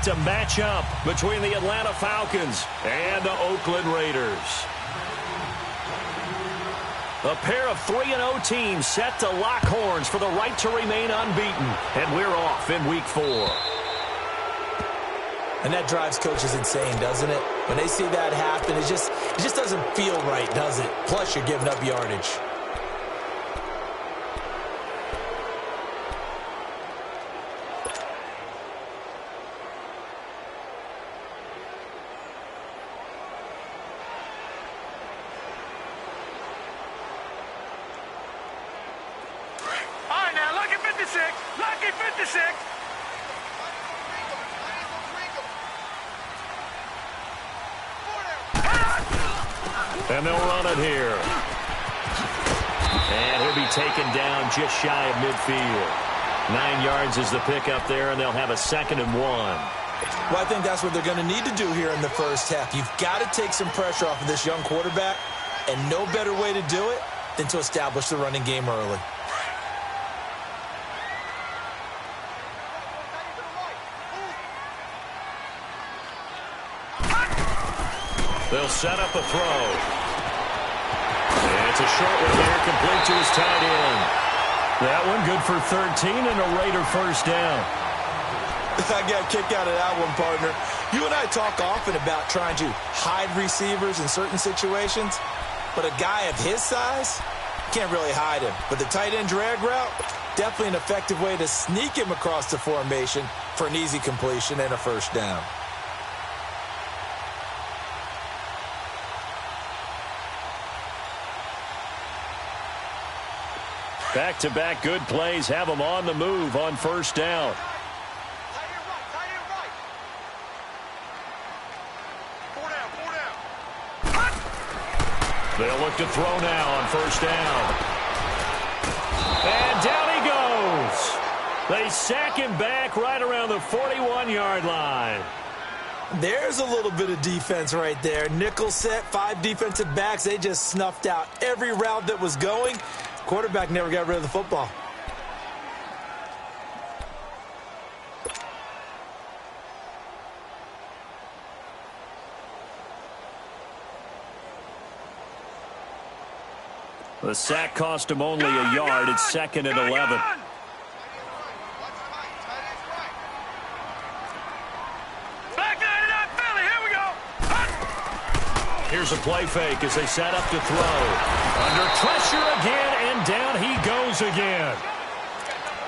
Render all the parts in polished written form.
a matchup between the Atlanta Falcons and the Oakland Raiders. A pair of 3-0 teams set to lock horns for the right to remain unbeaten. And we're off in Week 4. And that drives coaches insane, doesn't it? When they see that happen, it just doesn't feel right, does it? Plus, you're giving up yardage. And they'll run it here. And he'll be taken down just shy of midfield. 9 yards is the pickup there, and they'll have a 2nd and 1. Well, I think that's what they're going to need to do here in the first half. You've got to take some pressure off of this young quarterback, and no better way to do it than to establish the running game early. They'll set up a throw. And it's a short one here, complete to his tight end. That one good for 13 and a Raider first down. I got a kick out of that one, partner. You and I talk often about trying to hide receivers in certain situations, but a guy of his size, can't really hide him. But the tight end drag route, definitely an effective way to sneak him across the formation for an easy completion and a first down. Back-to-back good plays have them on the move on first down. They'll look to throw now on first down. And down he goes. They sack him back right around the 41-yard line. There's a little bit of defense right there. Nickel set, 5 defensive backs. They just snuffed out every route that was going. Quarterback never got rid of the football. The sack cost him only a yard. It's 2nd and 11. Here's a play fake as they set up to throw. Under pressure again, and down he goes again.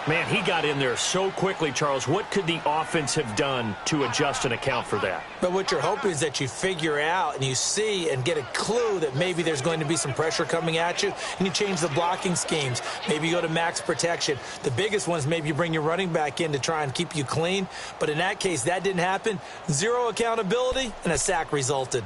Man, he got in there so quickly, Charles. What could the offense have done to adjust and account for that? But what you're hoping is that you figure out and you see and get a clue that maybe there's going to be some pressure coming at you, and you change the blocking schemes. Maybe you go to max protection. The biggest one is maybe you bring your running back in to try and keep you clean. But in that case, that didn't happen. 0 accountability, and a sack resulted.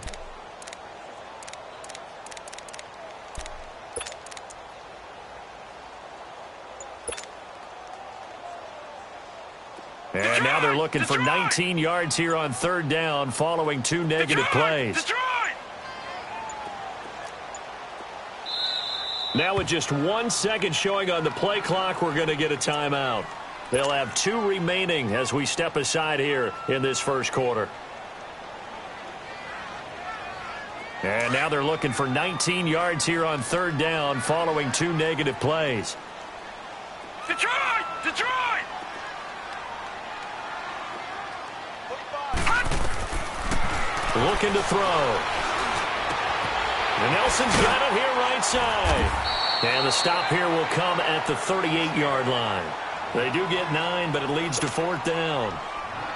And now they're looking for 19 yards here on third down following 2 negative plays. Now with just 1 second showing on the play clock, we're going to get a timeout. They'll have 2 remaining as we step aside here in this first quarter. And now they're looking for 19 yards here on third down following 2 negative plays. Detroit! Looking to throw. And Nelson's got it here right side. And the stop here will come at the 38-yard line. They do get 9, but it leads to 4th down.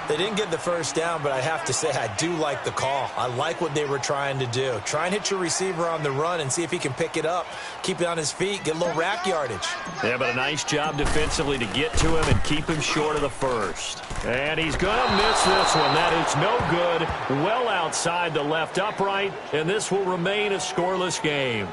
They didn't get the first down, but I have to say I do like the call. I like what they were trying to do. Try and hit your receiver on the run and see if he can pick it up, keep it on his feet, get a little rack yardage. Yeah, but a nice job defensively to get to him and keep him short of the first. And he's going to miss this one. That is no good. Well outside the left upright, and this will remain a scoreless game.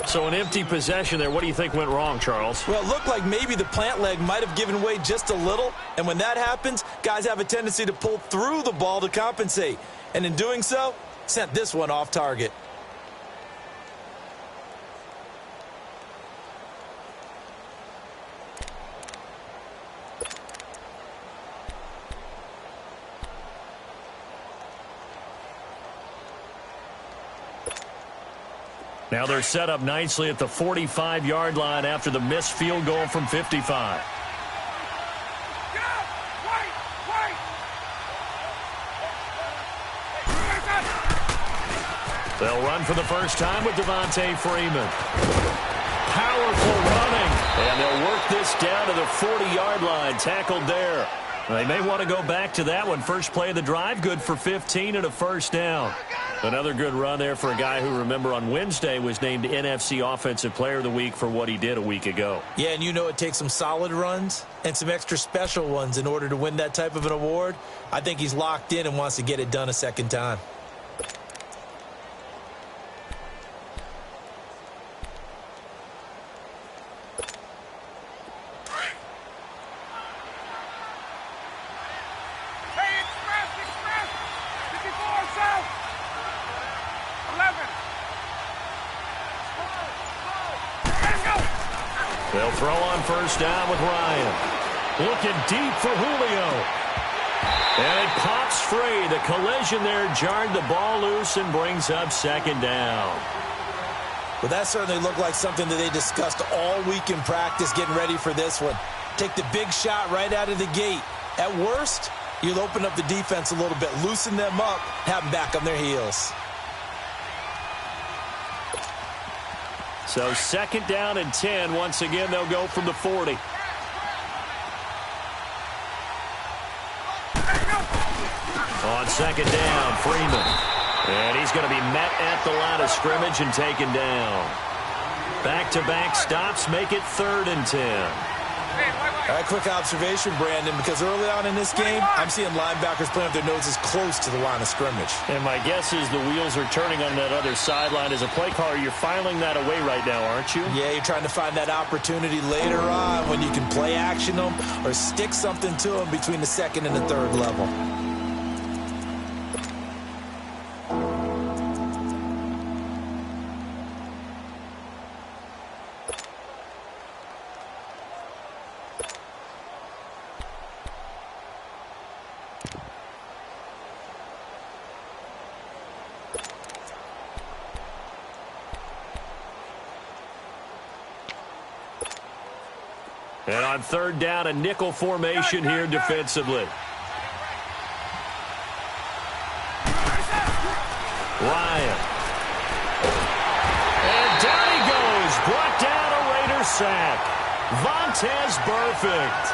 So an empty possession there. What do you think went wrong, Charles? Well, it looked like maybe the plant leg might have given way just a little. And when that happens, guys have a tendency to pull through the ball to compensate. And in doing so, sent this one off target. Now they're set up nicely at the 45-yard line after the missed field goal from 55. They'll run for the first time with Devontae Freeman. Powerful running. And they'll work this down to the 40-yard line. Tackled there. They may want to go back to that one. First play of the drive, good for 15 and a first down. Another good run there for a guy who, remember, on Wednesday was named NFC Offensive Player of the Week for what he did a week ago. Yeah, and you know it takes some solid runs and some extra special ones in order to win that type of an award. I think he's locked in and wants to get it done a second time. They'll throw on first down with Ryan. Looking deep for Julio. And it pops free. The collision there jarred the ball loose and brings up second down. Well, that certainly looked like something that they discussed all week in practice getting ready for this one. Take the big shot right out of the gate. At worst, you'll open up the defense a little bit, loosen them up, have them back on their heels. So second down and 10. Once again, they'll go from the 40. On second down, Freeman. And he's going to be met at the line of scrimmage and taken down. Back-to-back stops make it 3rd and 10. All right, quick observation, Brandon, because early on in this game, I'm seeing linebackers playing with their noses close to the line of scrimmage. And my guess is the wheels are turning on that other sideline. As a play caller, you're filing that away right now, aren't you? Yeah, you're trying to find that opportunity later on when you can play action them or stick something to them between the second and the third level. And on third down, a nickel formation here defensively. Ryan. And down he goes. Brought down a Raider sack. Vontaze Burfict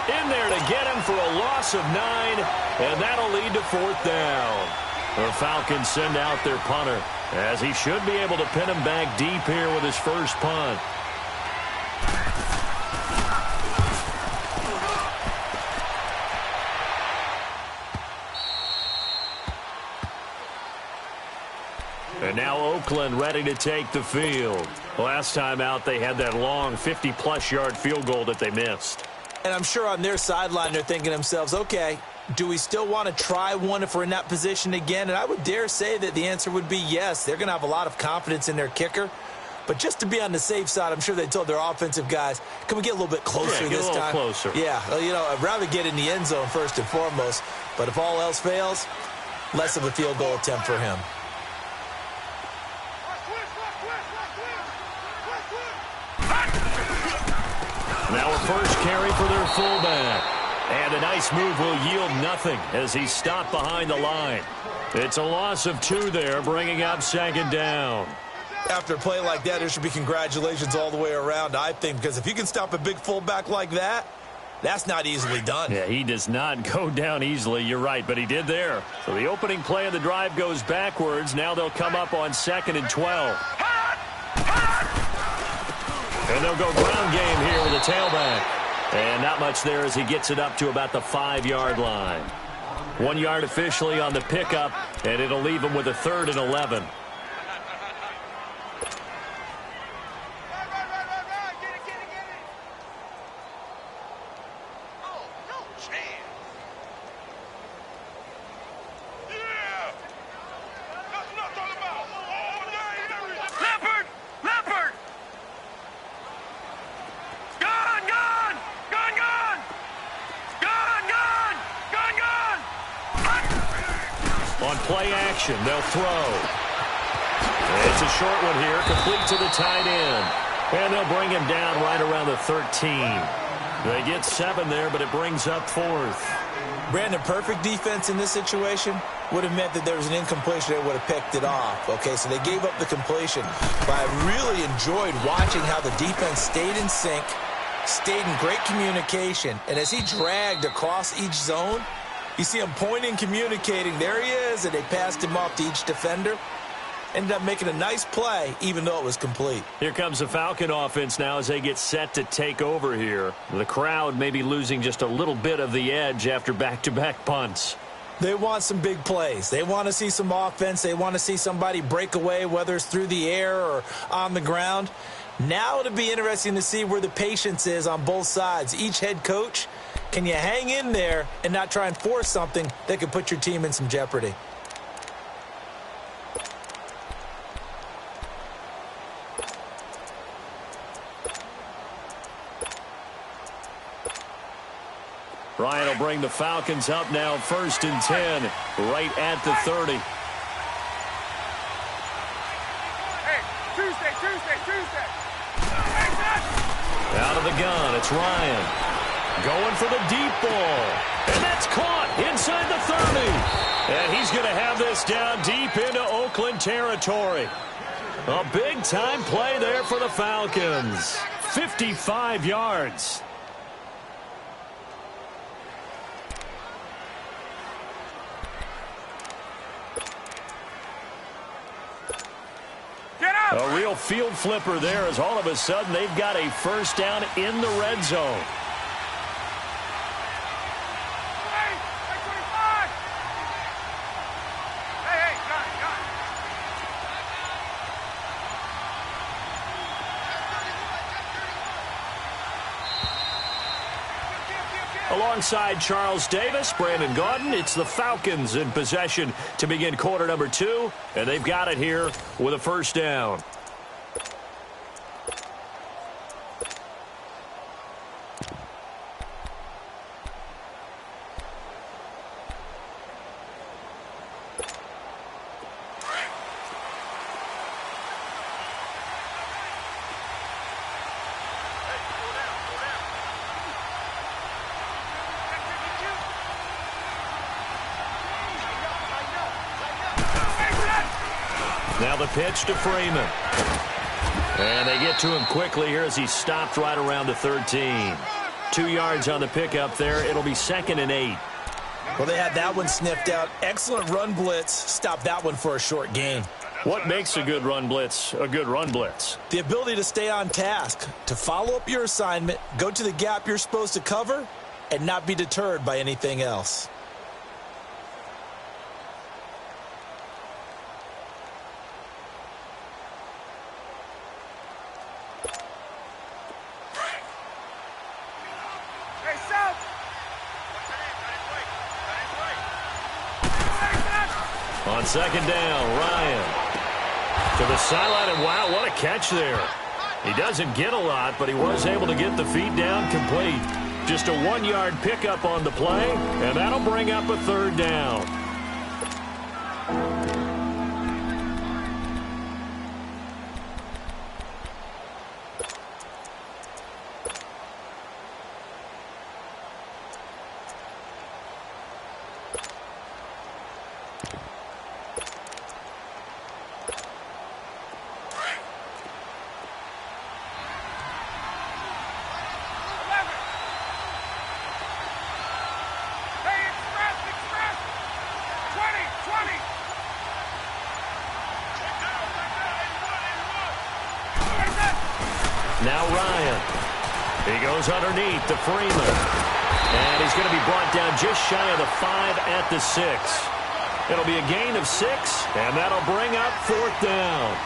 in there to get him for a loss of 9, and that'll lead to 4th down. The Falcons send out their punter, as he should be able to pin him back deep here with his first punt. And now Oakland ready to take the field. Last time out, they had that long 50-plus yard field goal that they missed. And I'm sure on their sideline they're thinking to themselves, okay, do we still want to try one if we're in that position again? And I would dare say that the answer would be yes. They're going to have a lot of confidence in their kicker. But just to be on the safe side, I'm sure they told their offensive guys, can we get a little bit closer this time? Yeah, get a little closer. Yeah, well, you know, I'd rather get in the end zone first and foremost. But if all else fails, less of a field goal attempt for him. Now a first carry for their fullback. And a nice move will yield nothing as he's stopped behind the line. It's a loss of 2 there, bringing up second down. After a play like that, there should be congratulations all the way around, I think, because if you can stop a big fullback like that, that's not easily done. Yeah, he does not go down easily, you're right, but he did there. So the opening play of the drive goes backwards. Now they'll come up on 2nd and 12. And they'll go ground game here with a tailback. And not much there as he gets it up to about the 5-yard line. 1 yard officially on the pickup, and it'll leave him with a 3rd and 11. On play action, they'll throw. It's a short one here, complete to the tight end. And they'll bring him down right around the 13. They get 7 there, but it brings up 4th. Brandon, perfect defense in this situation would have meant that there was an incompletion that would have picked it off. Okay, so they gave up the completion. But I really enjoyed watching how the defense stayed in sync, stayed in great communication. And as he dragged across each zone, you see him pointing, communicating. There he is, and they passed him off to each defender. Ended up making a nice play, even though it was complete. Here comes the Falcon offense now as they get set to take over here. The crowd may be losing just a little bit of the edge after back-to-back punts. They want some big plays. They want to see some offense. They want to see somebody break away, whether it's through the air or on the ground. Now it'll be interesting to see where the patience is on both sides. Each head coach, can you hang in there and not try and force something that could put your team in some jeopardy? Ryan will bring the Falcons up now 1st and 10, right at the 30. Hey, Tuesday. Out of the gun, it's Ryan. Going for the deep ball. And that's caught inside the 30. And he's going to have this down deep into Oakland territory. A big-time play there for the Falcons. 55 yards. A real field flipper there as all of a sudden they've got a first down in the red zone. Alongside Charles Davis, Brandon Gaudin, it's the Falcons in possession to begin quarter number 2, and they've got it here with a first down. Now the pitch to Freeman. And they get to him quickly here as he stopped right around the 13. 2 yards on the pickup there. It'll be 2nd and 8. Well, they had that one sniffed out. Excellent run blitz. Stopped that one for a short gain. What makes a good run blitz a good run blitz? The ability to stay on task, to follow up your assignment, go to the gap you're supposed to cover, and not be deterred by anything else. On 2nd down, Ryan to the sideline, and wow, what a catch there. He doesn't get a lot, but he was able to get the feet down complete. Just a 1-yard pickup on the play, and that'll bring up a 3rd down. Now Ryan. He goes underneath to Freeman. And he's going to be brought down just shy of the 5 at the 6. It'll be a gain of 6, and that'll bring up 4th down.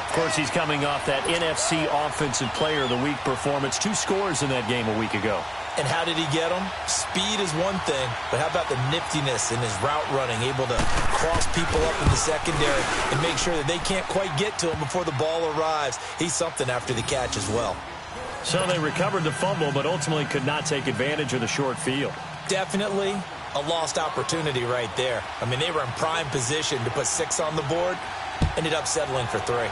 Of course, he's coming off that NFC Offensive Player of the Week performance. 2 scores in that game a week ago. And how did he get them? Speed is one thing, but how about the niftiness in his route running, able to cross people up in the secondary and make sure that they can't quite get to him before the ball arrives. He's something after the catch as well. So they recovered the fumble, but ultimately could not take advantage of the short field. Definitely a lost opportunity right there. I mean, they were in prime position to put 6 on the board, ended up settling for 3.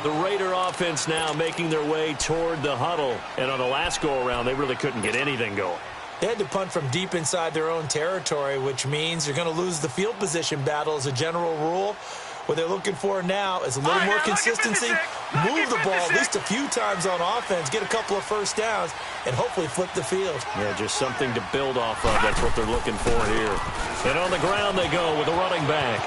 The Raider offense now making their way toward the huddle. And on the last go-around, they really couldn't get anything going. They had to punt from deep inside their own territory, which means you're going to lose the field position battle as a general rule. What they're looking for now is a little more consistency, move the ball at least a few times on offense, get a couple of first downs, and hopefully flip the field. Yeah, just something to build off of. That's what they're looking for here. And on the ground they go with a running back.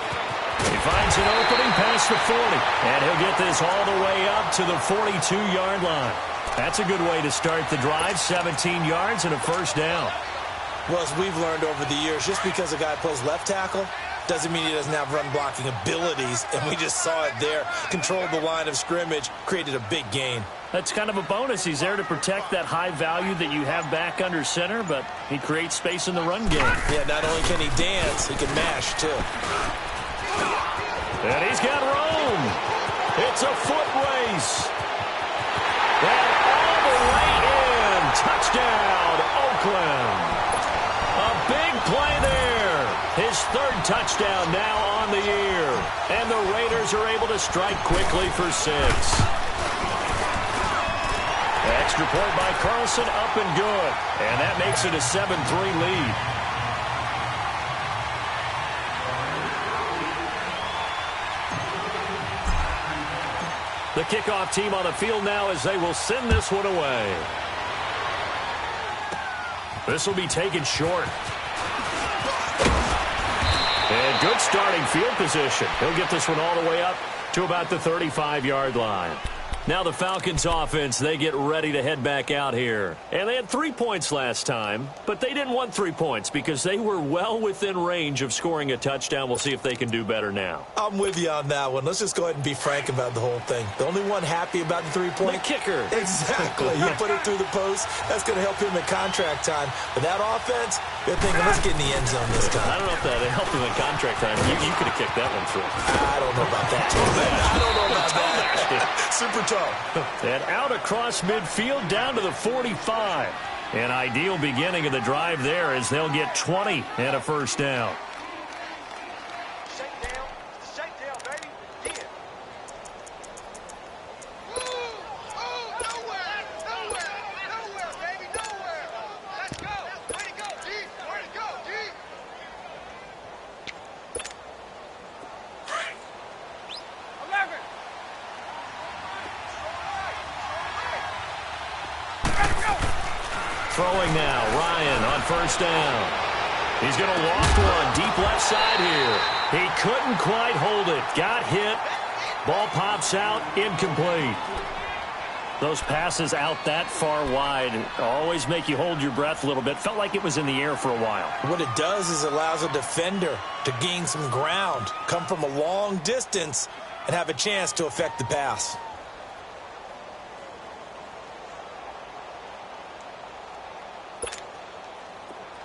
He finds an opening past the 40, and he'll get this all the way up to the 42-yard line. That's a good way to start the drive, 17 yards and a first down. Well, as we've learned over the years, just because a guy plays left tackle doesn't mean he doesn't have run-blocking abilities, and we just saw it there. Controlled the line of scrimmage, created a big gain. That's kind of a bonus. He's there to protect that high value that you have back under center, but he creates space in the run game. Yeah, not only can he dance, he can mash, too. And he's got room. It's a foot race. And all the way in. Touchdown, Oakland. A big play there. His 3rd touchdown now on the year. And the Raiders are able to strike quickly for 6. Extra point by Carlson, up and good. And that makes it a 7-3 lead. The kickoff team on the field now as they will send this one away. This will be taken short. And good starting field position. He'll get this one all the way up to about the 35-yard line. Now the Falcons offense, they get ready to head back out here. And they had 3 points last time, but they didn't want 3 points because they were well within range of scoring a touchdown. We'll see if they can do better now. I'm with you on that one. Let's just go ahead and be frank about the whole thing. The only one happy about the 3-point. The kicker. Exactly. He put it through the post. That's going to help him in contract time. But that offense, they're thinking, let's get in the end zone this time. I don't know if that helped him in contract time. You could have kicked that one through. I don't know about that. I don't know about that. Super tough. And out across midfield down to the 45. An ideal beginning of the drive there as they'll get 20 and a first down. Shakedown, baby. Yeah. Nowhere, baby, nowhere. Let's go. Way to go, G. Way to go, G. 11. Throwing now, Ryan on first down. He's going to loft one deep left side here. He couldn't quite hold it. Got hit. Ball pops out, incomplete. Those passes out that far wide always make you hold your breath a little bit. Felt like it was in the air for a while. What it does is allows a defender to gain some ground, come from a long distance, and have a chance to affect the pass.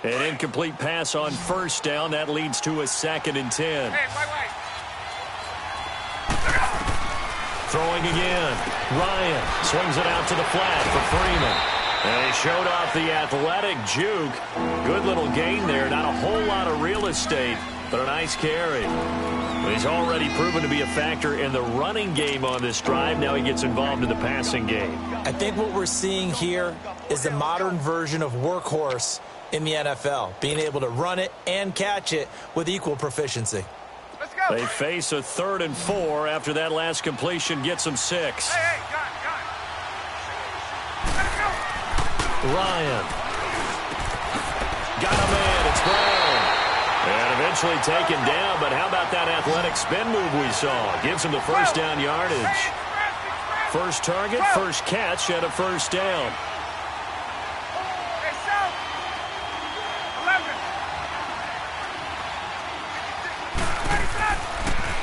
An incomplete pass on first down. That leads to a 2nd and 10. Hey, wait. Throwing again. Ryan swings it out to the flat for Freeman. And he showed off the athletic juke. Good little gain there. Not a whole lot of real estate, but a nice carry. He's already proven to be a factor in the running game on this drive. Now he gets involved in the passing game. I think what we're seeing here is the modern version of workhorse in the NFL, being able to run it and catch it with equal proficiency. Let's go. They face a 3rd and 4 after that last completion gets them 6. Hey, got it. Let's go. Ryan. Got a man. It's Brown. And eventually taken down, but how about that athletic spin move we saw? Gives him the first down yardage. First target, first catch, and a first down. Hey, South. 11.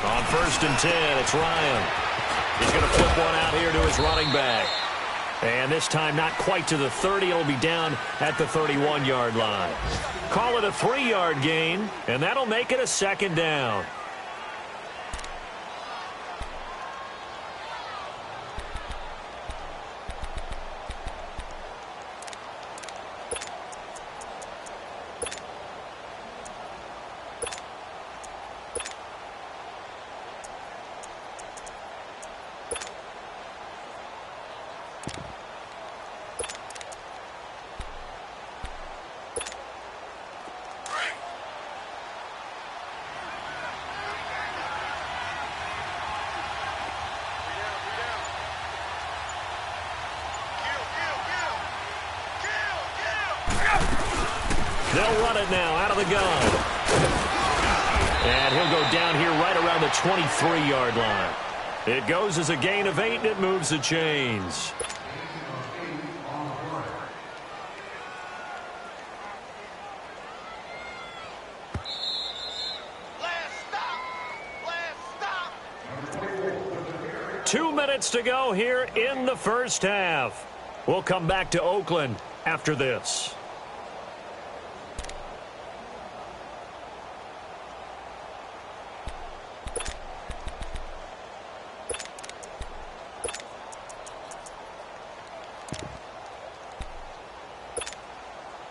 On 1st and 10, it's Ryan. He's going to flip one out here to his running back. And this time not quite to the 30. It'll be down at the 31-yard line. Call it a 3-yard gain, and that'll make it a 2nd down. They'll run it now out of the gun. And he'll go down here right around the 23-yard line. It goes as a gain of 8, and it moves the chains. Last stop. 2 minutes to go here in the first half. We'll come back to Oakland after this.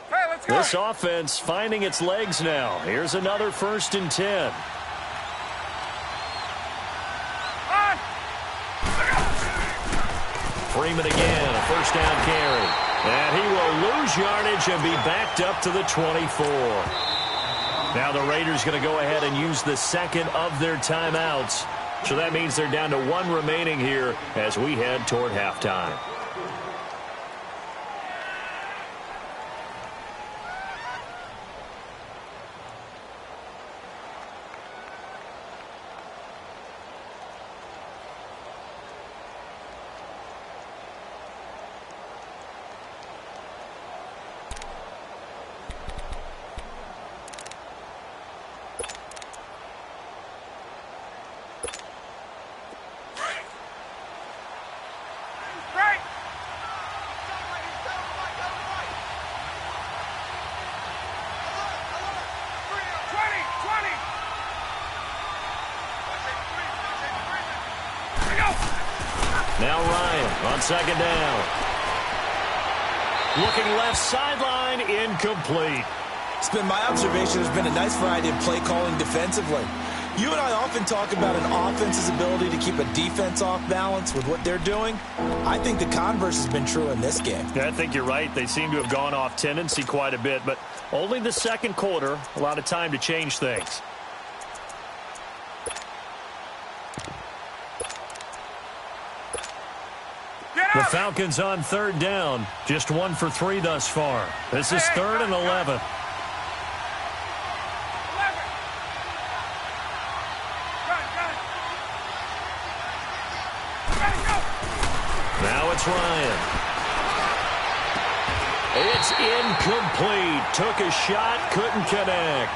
Hey, let's go. This offense finding its legs now. Here's another 1st and 10. Freeman again, a 1st down carry. And he will lose yardage and be backed up to the 24. Now the Raiders going to go ahead and use the second of their timeouts. So that means they're down to 1 remaining here as we head toward halftime. Right. 20. Now Ryan on 2nd down. Looking left sideline, incomplete. It's been my observation there's been a nice variety of play calling defensively. You and I often talk about an offense's ability to keep a defense off balance with what they're doing. I think the converse has been true in this game. Yeah, I think you're right. They seem to have gone off tendency quite a bit, but only the second quarter, a lot of time to change things. The Falcons on 3rd down, just 1 for 3 thus far. This is 3rd and 11. Now it's Ryan. It's incomplete. Took a shot, couldn't connect.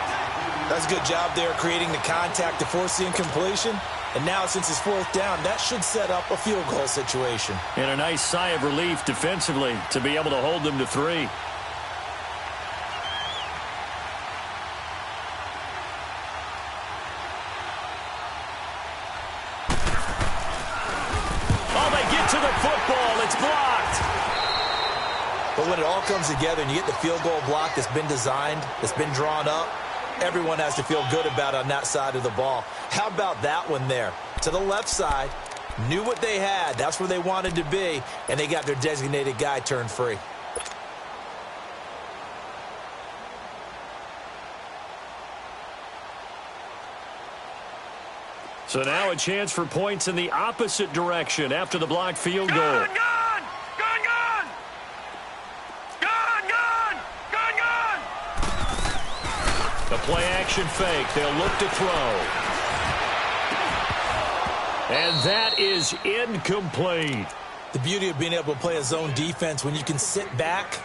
That's a good job there creating the contact to force the incompletion. And now since it's 4th down, that should set up a field goal situation. And a nice sigh of relief defensively to be able to hold them to 3. Oh, they get to the football. It's blocked. But when it all comes together and you get the field goal block that's been designed, that's been drawn up, everyone has to feel good about it on that side of the ball. How about that one there? To the left side, knew what they had. That's where they wanted to be, and they got their designated guy turned free. So now a chance for points in the opposite direction after the blocked field goal. Gone! The play-action fake. They'll look to throw. And that is incomplete. The beauty of being able to play a zone defense when you can sit back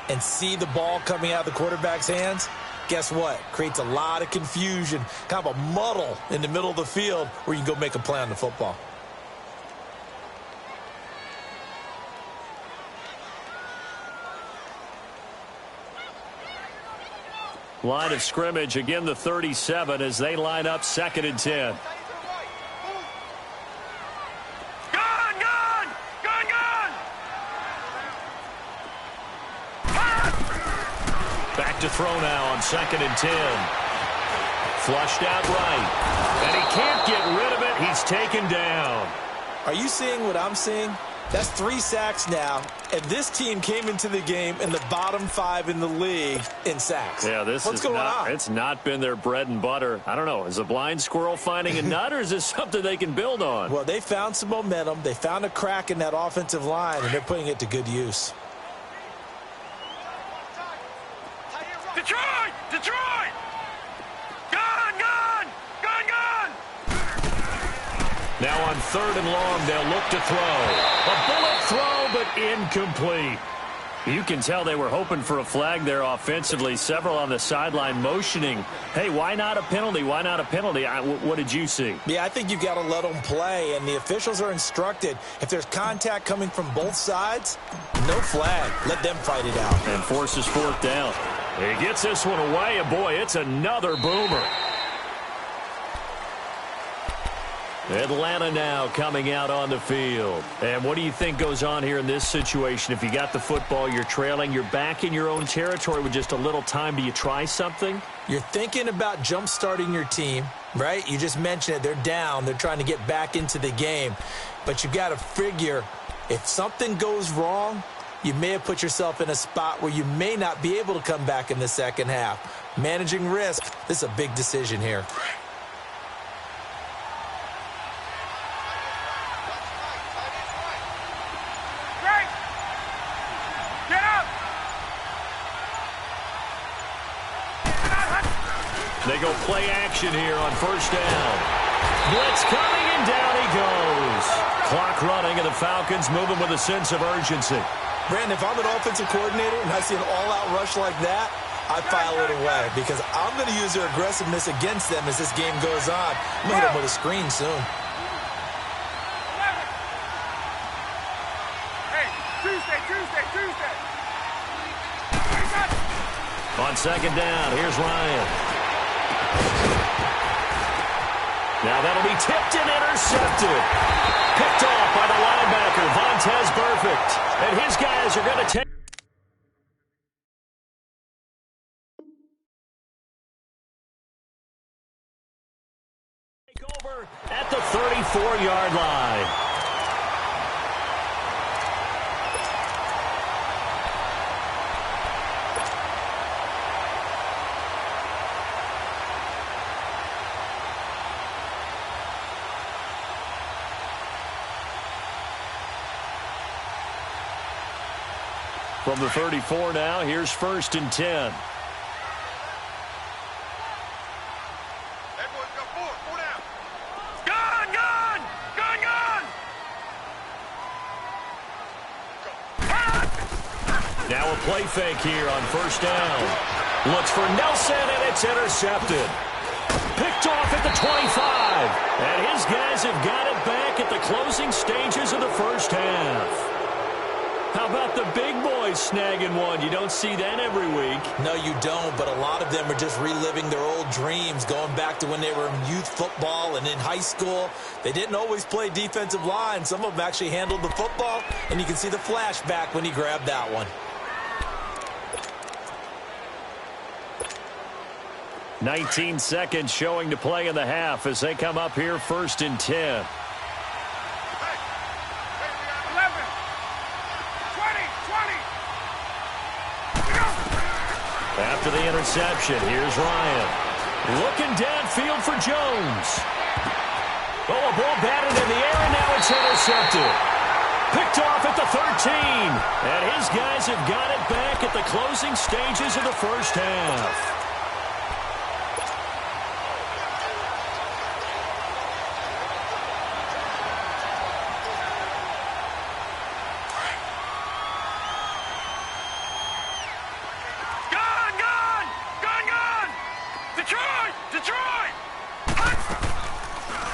and see the ball coming out of the quarterback's hands, guess what? Creates a lot of confusion, kind of a muddle in the middle of the field where you can go make a play on the football. Line of scrimmage, again the 37 as they line up 2nd and 10. Back to throw now on 2nd and 10. Flushed out right. And he can't get rid of it. He's taken down. Are you seeing what I'm seeing? That's 3 sacks now, and this team came into the game in the bottom 5 in the league in sacks. Yeah, What's going on? It's not been their bread and butter. I don't know. Is a blind squirrel finding a nut, or is this something they can build on? Well, they found some momentum. They found a crack in that offensive line, and they're putting it to good use. Detroit! Detroit! Gone! Gone! Gone! Gone! Now on 3rd and long, they'll look to throw. A bullet throw, but incomplete. You can tell they were hoping for a flag there offensively. Several on the sideline motioning, hey, why not a penalty? Why not a penalty? What did you see? Yeah, I think you've got to let them play, and the officials are instructed, if there's contact coming from both sides, no flag. Let them fight it out. And forces 4th down. He gets this one away, and boy, it's another boomer. Atlanta now coming out on the field. And what do you think goes on here in this situation? If you got the football, you're trailing, you're back in your own territory with just a little time. Do you try something? You're thinking about jump-starting your team, right? You just mentioned it. They're down. They're trying to get back into the game. But you've got to figure, if something goes wrong, you may have put yourself in a spot where you may not be able to come back in the second half. Managing risk, this is a big decision here. They go play action here on 1st down. Blitz coming, and down he goes. Clock running, and the Falcons moving with a sense of urgency. Brandon, if I'm an offensive coordinator and I see an all-out rush like that, I file it away because I'm going to use their aggressiveness against them as this game goes on. I'm going to hit them with a screen soon. Hey, Tuesday. On 2nd down, here's Ryan. Now that'll be tipped and intercepted. Picked off by the linebacker, Vontaze Burfict. And his guys are going to take over at the 34-yard line. From the 34 now, here's 1st and 10. Everyone go forward. 4 down. Gone! Now a play fake here on 1st down. Looks for Nelson, and it's intercepted. Picked off at the 25. And his guys have got it back at the closing stages of the 1st half. How about the big boys snagging one? You don't see that every week. No, you don't, but a lot of them are just reliving their old dreams, going back to when they were in youth football and in high school. They didn't always play defensive line. Some of them actually handled the football, and you can see the flashback when he grabbed that one. 19 seconds showing to play in the half as they come up here 1st and 10. After the interception, here's Ryan. Looking downfield for Jones. Oh, a ball batted in the air, and now it's intercepted. Picked off at the 13. And his guys have got it back at the closing stages of the 1st half.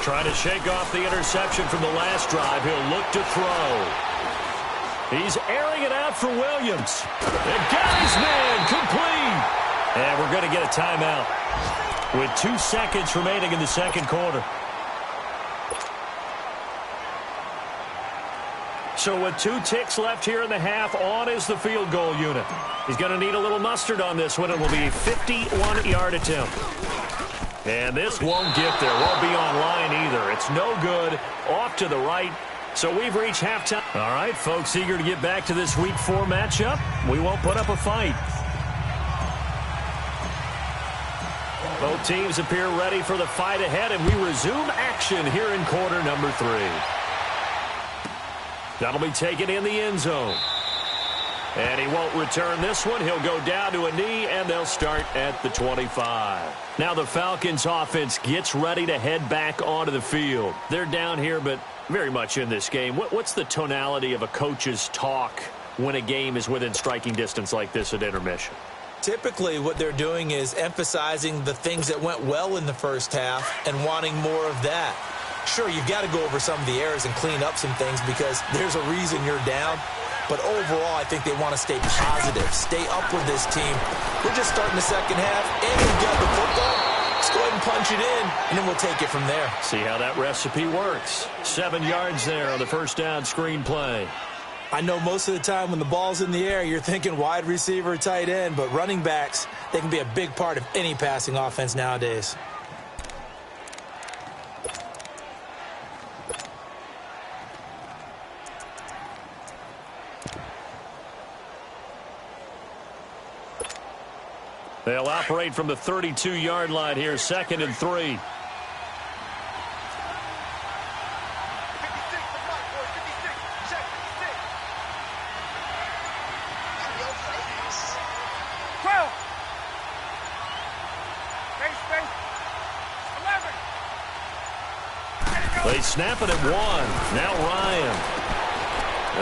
Trying to shake off the interception from the last drive. He'll look to throw. He's airing it out for Williams. And got his man complete. And we're going to get a timeout with 2 seconds remaining in the 2nd quarter. So with 2 ticks left here in the half, on is the field goal unit. He's going to need a little mustard on this one. It will be a 51-yard attempt. And this won't get there. Won't be on line either. It's no good. Off to the right. So we've reached halftime. All right, folks, eager to get back to this Week 4 matchup. We won't put up a fight. Both teams appear ready for the fight ahead, and we resume action here in quarter number 3. That'll be taken in the end zone. And he won't return this one. He'll go down to a knee, and they'll start at the 25. Now the Falcons offense gets ready to head back onto the field. They're down here, but very much in this game. What's the tonality of a coach's talk when a game is within striking distance like this at intermission? Typically, what they're doing is emphasizing the things that went well in the first half and wanting more of that. Sure, you've got to go over some of the errors and clean up some things because there's a reason you're down. But overall, I think they want to stay positive, stay up with this team. We're just starting the second half, and we've got the football. Let's go ahead and punch it in, and then we'll take it from there. See how that recipe works. 7 yards there on the first down screen play. I know most of the time when the ball's in the air, you're thinking wide receiver, tight end, but running backs, they can be a big part of any passing offense nowadays. They'll operate from the 32-yard line here, 2nd and 3. 56, the mark, boys. 56. Check 56. 12. Space. 11. They snap it at 1. Now Ryan.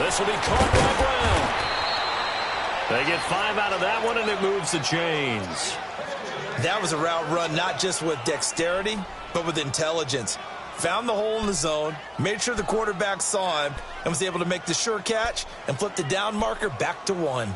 This will be caught by Brown. They get 5 out of that one, and it moves the chains. That was a route run not just with dexterity, but with intelligence. Found the hole in the zone, made sure the quarterback saw him, and was able to make the sure catch and flip the down marker back to 1.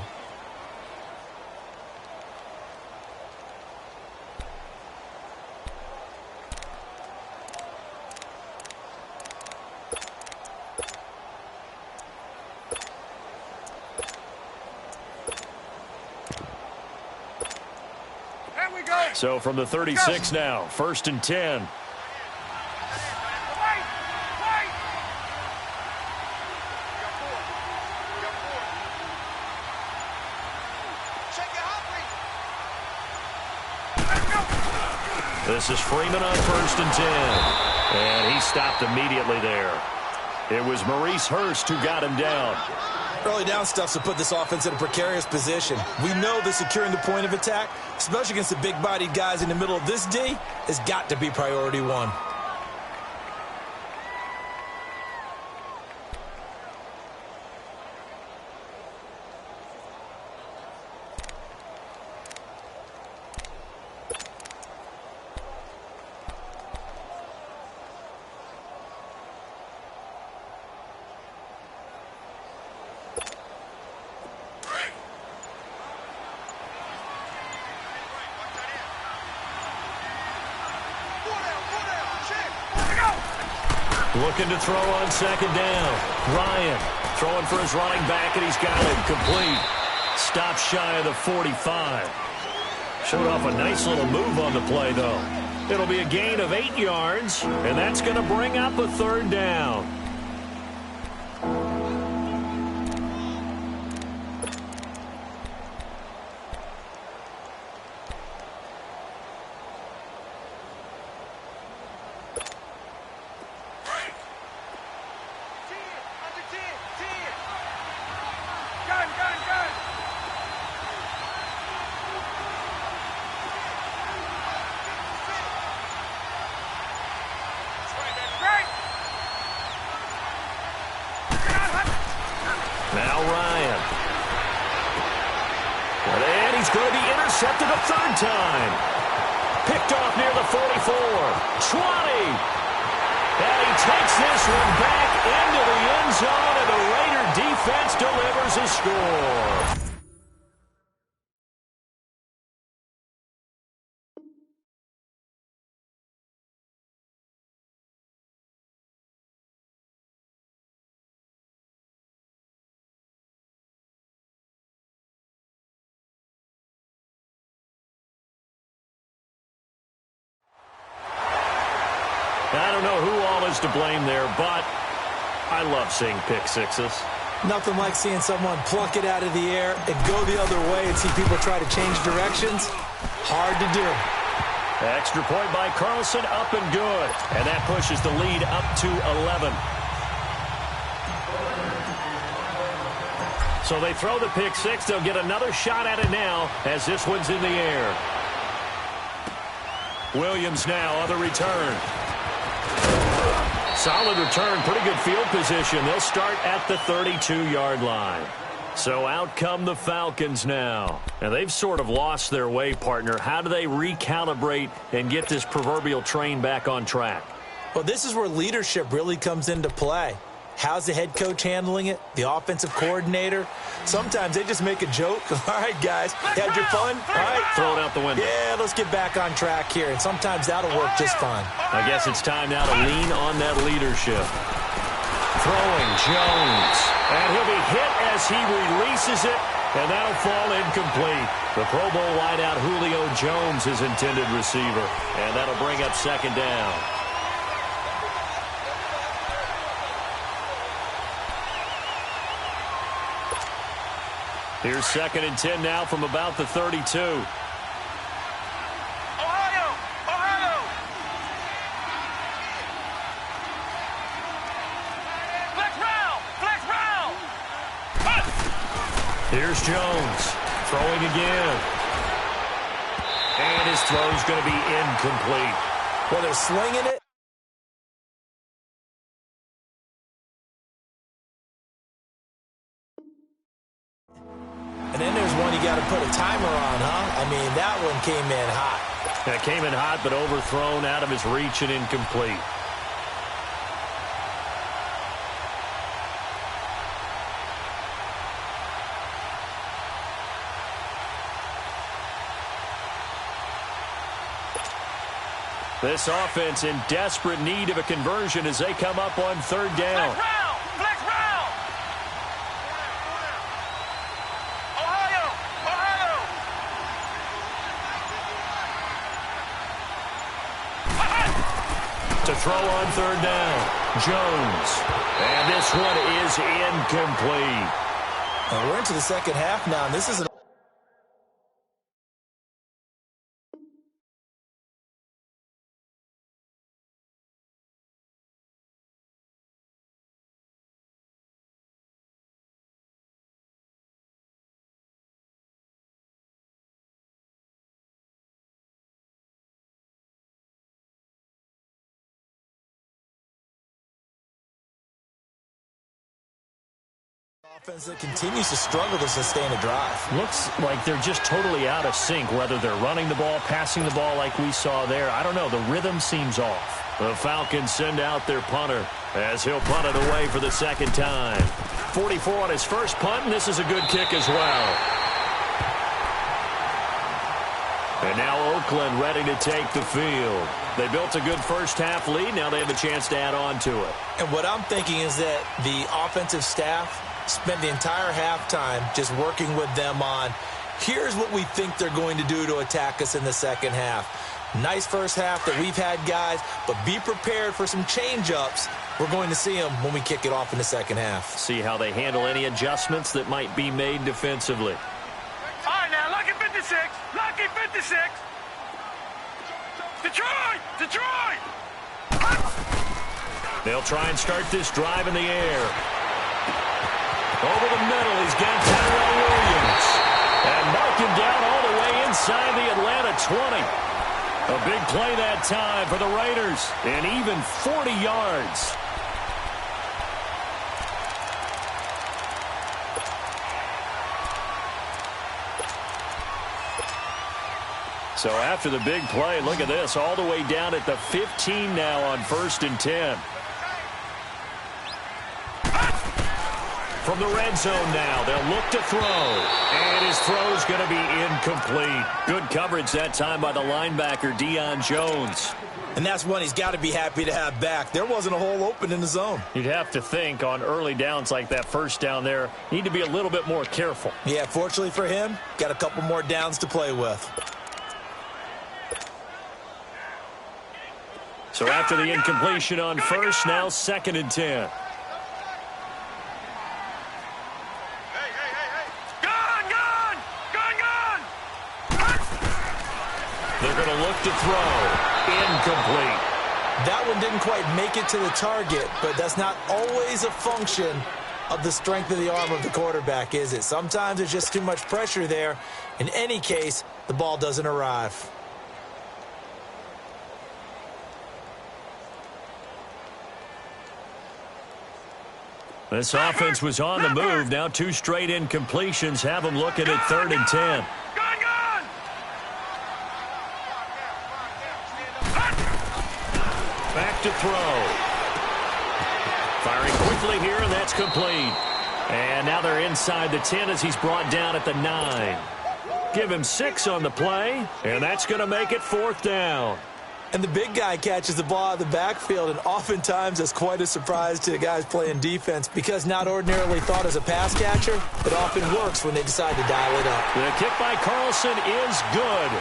So from the 36 now, 1st and 10. Wait. Check it out, please. This is Freeman on 1st and 10. And he stopped immediately there. It was Maurice Hurst who got him down. Early down stuff to put this offense in a precarious position. We know that securing the point of attack, especially against the big-bodied guys in the middle of this D, has got to be priority 1. Looking to throw on 2nd down. Ryan throwing for his running back, and he's got him complete. Stop shy of the 45. Showed off a nice little move on the play, though. It'll be a gain of 8 yards, and that's going to bring up a 3rd down. Now Ryan. And he's going to be intercepted a 3rd time. Picked off near the 44. 20. And he takes this one back into the end zone, and the Raider defense delivers a score. I don't know who all is to blame there, but I love seeing pick sixes. Nothing like seeing someone pluck it out of the air and go the other way and see people try to change directions. Hard to do. Extra point by Carlson, up and good. And that pushes the lead up to 11. So they throw the pick six. They'll get another shot at it now as this one's in the air. Williams now on the return. Solid return, pretty good field position. They'll start at the 32-yard line. So out come the Falcons now. And they've sort of lost their way, partner. How do they recalibrate and get this proverbial train back on track? Well, this is where leadership really comes into play. How's the head coach handling it? The offensive coordinator? Sometimes they just make a joke. All right, guys, had your fun? All right. Throw it out the window. Yeah, let's get back on track here. And sometimes that'll work just fine. I guess it's time now to lean on that leadership. Throwing Jones. And he'll be hit as he releases it. And that'll fall incomplete. The Pro Bowl wideout Julio Jones, his intended receiver. And that'll bring up second down. Here's 2nd and 10 now from about the 32. Ohio! Ohio! Flex round! Flex round! Here's Jones. Throwing again. And his throw's going to be incomplete. Well, they're slinging it. And then there's one you got to put a timer on, huh? I mean, that one came in hot. That came in hot, but overthrown, out of his reach and incomplete. This offense in desperate need of a conversion as they come up on 3rd down. Flex round! Ohio! Ohio! To throw on 3rd down, Jones. And this one is incomplete. And we're into the second half now, and this is an offense that continues to struggle to sustain a drive. Looks like they're just totally out of sync, whether they're running the ball, passing the ball like we saw there. I don't know. The rhythm seems off. The Falcons send out their punter as he'll punt it away for the 2nd time. 44 on his first punt, and this is a good kick as well. And now Oakland ready to take the field. They built a good first half lead. Now they have a chance to add on to it. And what I'm thinking is that the offensive staff spent the entire halftime just working with them on, here's what we think they're going to do to attack us in the second half. Nice first half that we've had, guys, but be prepared for some change-ups. We're going to see them when we kick it off in the second half. See how they handle any adjustments that might be made defensively. All right, now, lucky 56. Lucky 56. Detroit! Detroit! They'll try and start this drive in the air. Over the middle, he's got Tyrell Williams. And mark him down all the way inside the Atlanta 20. A big play that time for the Raiders. And even 40 yards. So after the big play, look at this. All the way down at the 15 now on 1st and 10. From the red zone now, they'll look to throw. And his throw's going to be incomplete. Good coverage that time by the linebacker, Deion Jones. And that's one he's got to be happy to have back. There wasn't a hole open in the zone. You'd have to think on early downs like that first down there, need to be a little bit more careful. Yeah, fortunately for him, got a couple more downs to play with. So after the incompletion on 1st, now 2nd and 10. They're going to look to throw. Incomplete. That one didn't quite make it to the target, but that's not always a function of the strength of the arm of the quarterback, is it? Sometimes there's just too much pressure there. In any case, the ball doesn't arrive. This offense was on the move. Now 2 straight incompletions have them looking at 3rd and 10. Back to throw. Firing quickly here, and that's complete. And now they're inside the 10 as he's brought down at the 9. Give him 6 on the play, and that's going to make it 4th down. And the big guy catches the ball out of the backfield, and oftentimes that's quite a surprise to the guys playing defense because not ordinarily thought as a pass catcher, it often works when they decide to dial it up. The kick by Carlson is good,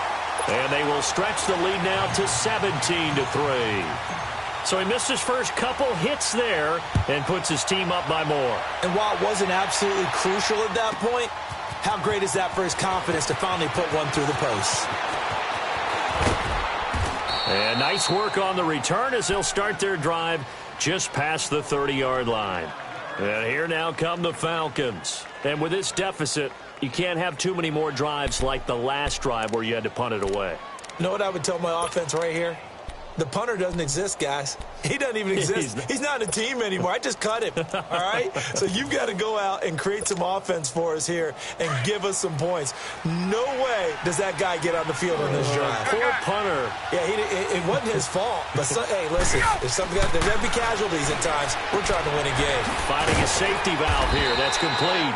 and they will stretch the lead now to 17-3. So he missed his first couple hits there and puts his team up by more. And while it wasn't absolutely crucial at that point, how great is that for his confidence to finally put one through the post? And nice work on the return as they'll start their drive just past the 30-yard line. And here now come the Falcons. And with this deficit, you can't have too many more drives like the last drive where you had to punt it away. You know what I would tell my offense right here? The punter doesn't exist, guys. He doesn't even exist. He's not a team anymore. I just cut him, all right? So you've got to go out and create some offense for us here and give us some points. No way does that guy get on the field on this drive. Poor punter. Yeah, it wasn't his fault. But, hey, listen, there's going to be casualties at times. We're trying to win a game. Finding a safety valve here. That's complete.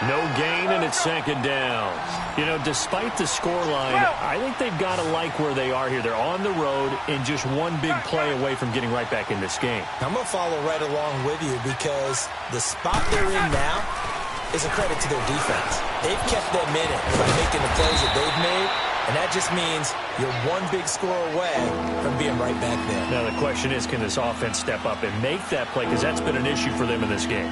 No gain, and it's 2nd down. You know, despite the scoreline, I think they've got to like where they are here. They're on the road and just one big play away from getting right back in this game. I'm going to follow right along with you because the spot they're in now is a credit to their defense. They've kept them in it by making the plays that they've made, and that just means you're one big score away from being right back there. Now the question is, can this offense step up and make that play? Because that's been an issue for them in this game.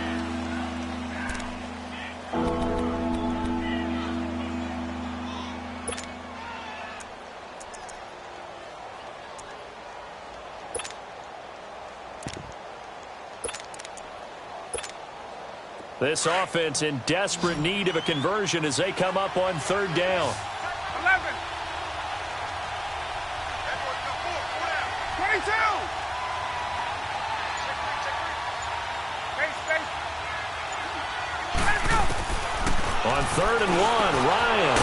This offense in desperate need of a conversion as they come up on 3rd down. 11. 22. On 3rd and 1, Ryan.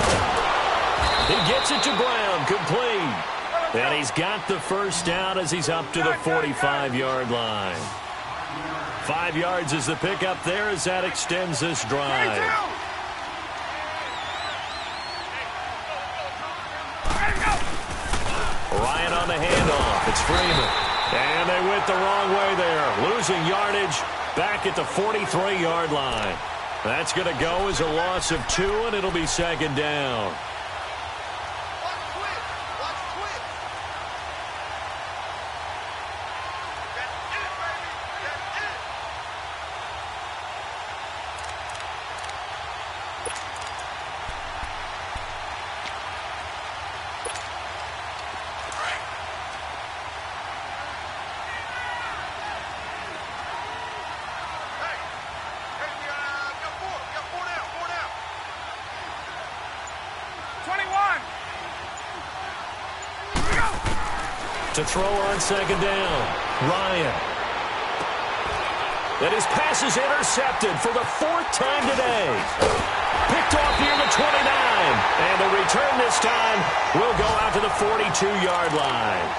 He gets it to Brown, complete. And he's got the 1st down as he's up to the 45-yard line. 5 yards is the pickup there as that extends this drive. Ryan on the handoff. It's Freeman. And they went the wrong way there. Losing yardage back at the 43-yard line. That's going to go as a loss of 2, and it'll be 2nd down. To throw on 2nd down, Ryan. And his pass is intercepted for the 4th time today. Picked off near the 29. And the return this time will go out to the 42-yard line.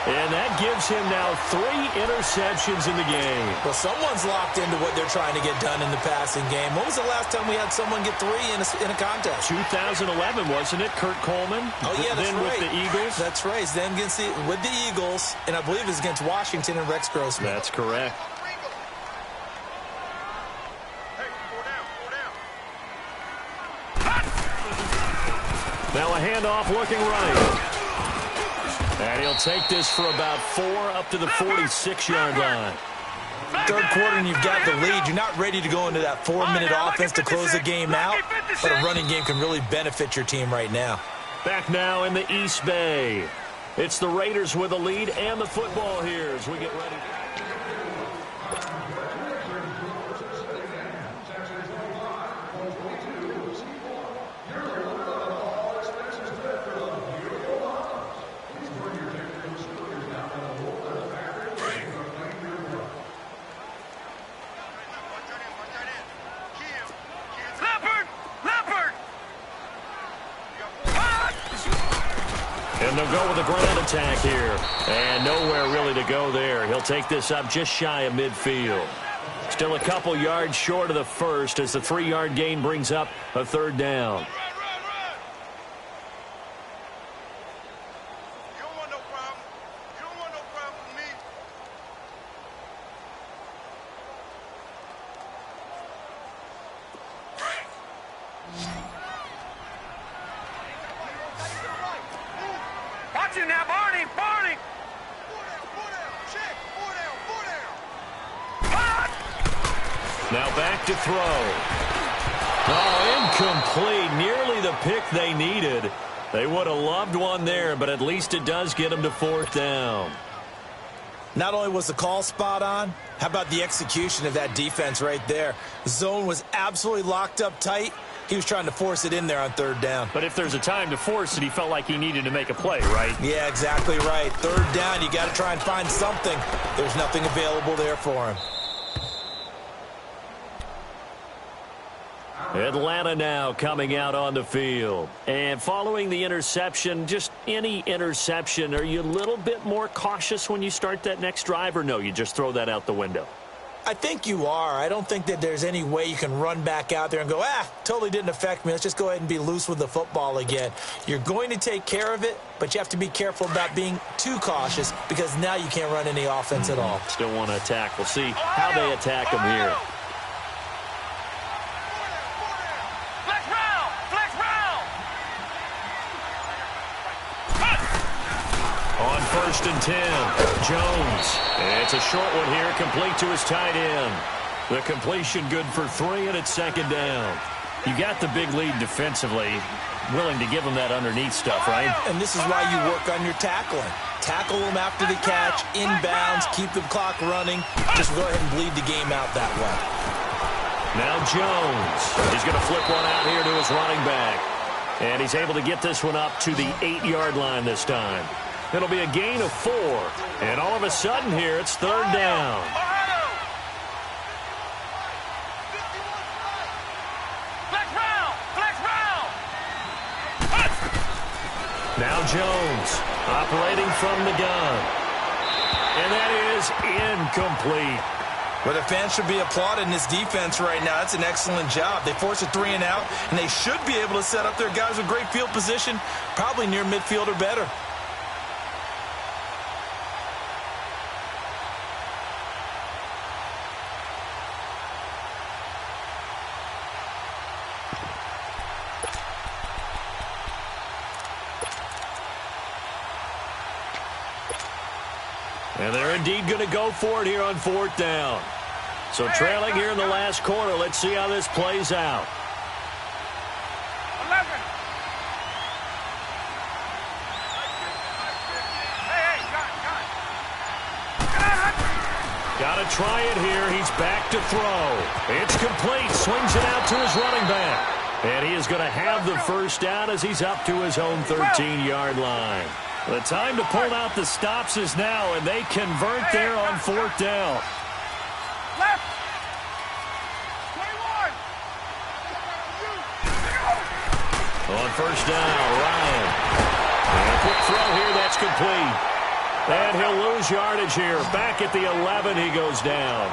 And that gives him now 3 interceptions in the game. Well, someone's locked into what they're trying to get done in the passing game. When was the last time we had someone get 3 in a contest? 2011, wasn't it? Kurt Coleman? Oh, yeah, that's then right. With the Eagles? That's right. Then with the Eagles, and I believe it's against Washington and Rex Grossman. That's correct. Now a handoff looking right. And he'll take this for about 4 up to the 46-yard line. 3rd quarter and you've got the lead. You're not ready to go into that 4-minute offense to close the game out, but a running game can really benefit your team right now. Back now in the East Bay. It's the Raiders with a lead and the football here as we get ready. And they'll go with a ground attack here. And nowhere really to go there. He'll take this up just shy of midfield. Still a couple yards short of the first as the 3-yard gain brings up a third down. Now, Barney! Now back to throw. Oh, incomplete. Nearly the pick they needed. They would have loved one there, but at least it does get them to fourth down. Not only was the call spot on, how about the execution of that defense right there? The zone was absolutely locked up tight. He was trying to force it in there on third down. But if there's a time to force it, he felt like he needed to make a play, right? Yeah, exactly right. Third down, you got to try and find something. There's nothing available there for him. Atlanta now coming out on the field. And following the interception, just any interception, are you a little bit more cautious when you start that next drive, or no, you just throw that out the window? I think you are. I don't think that there's any way you can run back out there and go, totally didn't affect me. Let's just go ahead and be loose with the football again. You're going to take care of it, but you have to be careful about being too cautious because now you can't run any offense at all. Still want to attack. We'll see how they attack him here. On 1st and 10, Jones. It's a short one here, complete to his tight end. The completion good for 3, and it's second down. You got the big lead defensively, willing to give them that underneath stuff, right? And this is why you work on your tackling. Tackle them after the catch, inbounds, keep the clock running. Just go ahead and bleed the game out that way. Now Jones. He's going to flip one out here to his running back. And he's able to get this one up to the 8-yard line this time. It'll be a gain of 4. And all of a sudden here, it's third down. Now Jones operating from the gun. And that is incomplete. Well, the fans should be applauding this defense right now. That's an excellent job. They force a 3 and out, and they should be able to set up their guys with great field position, probably near midfield or better. And they're indeed going to go for it here on 4th down. So trailing here in the last quarter. Let's see how this plays out. 11. Got to try it here. He's back to throw. It's complete. Swings it out to his running back. And he is going to have the first down as he's up to his own 13-yard line. The time to pull out the stops is now, and they convert there on 4th down. Left. 21. On 1st down, Ryan. And a quick throw here, that's complete. And he'll lose yardage here. Back at the 11, he goes down.